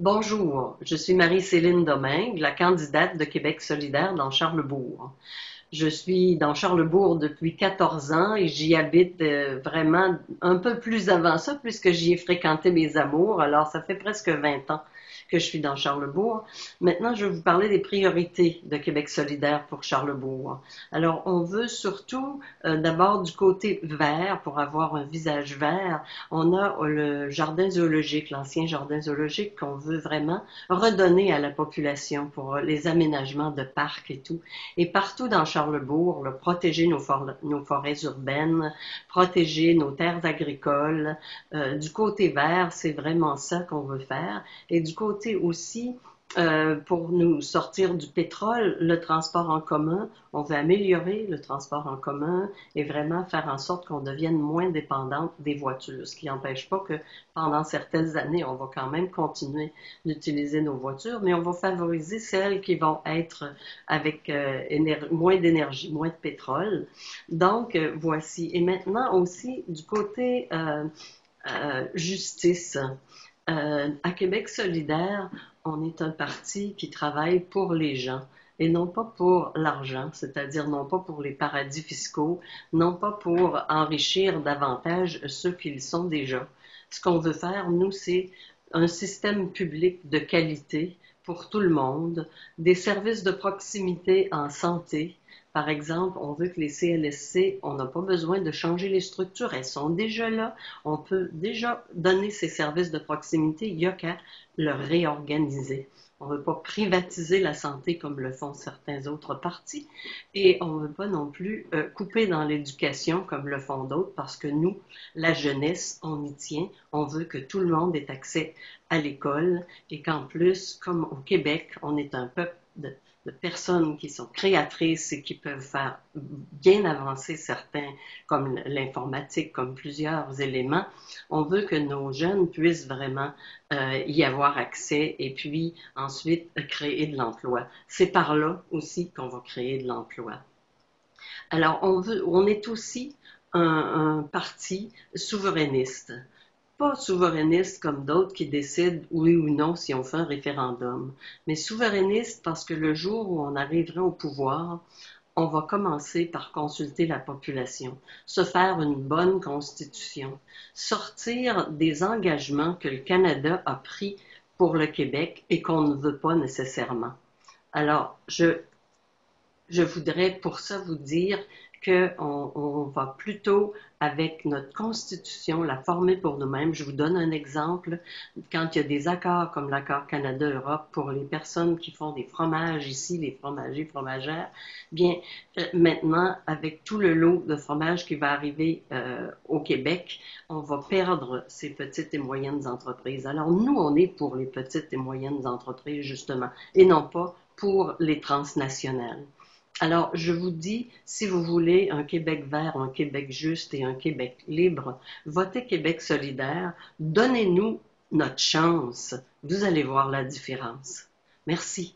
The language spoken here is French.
Bonjour, je suis Marie-Céline Domingue, la candidate de Québec solidaire dans Charlesbourg. Je suis dans Charlesbourg depuis 14 ans et j'y habite vraiment un peu plus avant ça puisque j'y ai fréquenté mes amours. Alors, ça fait presque 20 ans que je suis dans Charlesbourg. Maintenant, je vais vous parler des priorités de Québec solidaire pour Charlesbourg. Alors, on veut surtout d'abord du côté vert pour avoir un visage vert. On a le jardin zoologique, l'ancien jardin zoologique qu'on veut vraiment redonner à la population pour les aménagements de parcs et tout. Et partout dans Charlesbourg, là, protéger nos forêts urbaines, protéger nos terres agricoles. Du côté vert, c'est vraiment ça qu'on veut faire. Et du côté aussi, pour nous sortir du pétrole, le transport en commun, on veut améliorer le transport en commun et vraiment faire en sorte qu'on devienne moins dépendante des voitures, ce qui n'empêche pas que pendant certaines années, on va quand même continuer d'utiliser nos voitures, mais on va favoriser celles qui vont être avec moins d'énergie, moins de pétrole. Donc, voici. Et maintenant aussi, du côté justice. À Québec solidaire, on est un parti qui travaille pour les gens et non pas pour l'argent, c'est-à-dire non pas pour les paradis fiscaux, non pas pour enrichir davantage ceux qui le sont déjà. Ce qu'on veut faire, nous, c'est un système public de qualité pour tout le monde, des services de proximité en santé. Par exemple, on veut que les CLSC, on n'a pas besoin de changer les structures, elles sont déjà là. On peut déjà donner ces services de proximité, il n'y a qu'à le réorganiser. On ne veut pas privatiser la santé comme le font certains autres partis et on ne veut pas non plus couper dans l'éducation comme le font d'autres parce que nous, la jeunesse, on y tient. On veut que tout le monde ait accès à l'école et qu'en plus, comme au Québec, on est un peuple de personnes qui sont créatrices et qui peuvent faire bien avancer certains, comme l'informatique, comme plusieurs éléments. On veut que nos jeunes puissent vraiment y avoir accès et puis ensuite créer de l'emploi. C'est par là aussi qu'on va créer de l'emploi. Alors, on est aussi un parti souverainiste. Pas souverainiste comme d'autres qui décident oui ou non si on fait un référendum, mais souverainiste parce que le jour où on arrivera au pouvoir, on va commencer par consulter la population, se faire une bonne constitution, sortir des engagements que le Canada a pris pour le Québec et qu'on ne veut pas nécessairement. Alors, je voudrais pour ça vous dire qu'on va plutôt, avec notre Constitution, la former pour nous-mêmes. Je vous donne un exemple. Quand il y a des accords comme l'accord Canada-Europe pour les personnes qui font des fromages ici, les fromagers, fromagères, bien, maintenant, avec tout le lot de fromage qui va arriver au Québec, on va perdre ces petites et moyennes entreprises. Alors, nous, on est pour les petites et moyennes entreprises, justement, et non pas pour les transnationales. Alors, je vous dis, si vous voulez un Québec vert, un Québec juste et un Québec libre, votez Québec solidaire, donnez-nous notre chance. Vous allez voir la différence. Merci.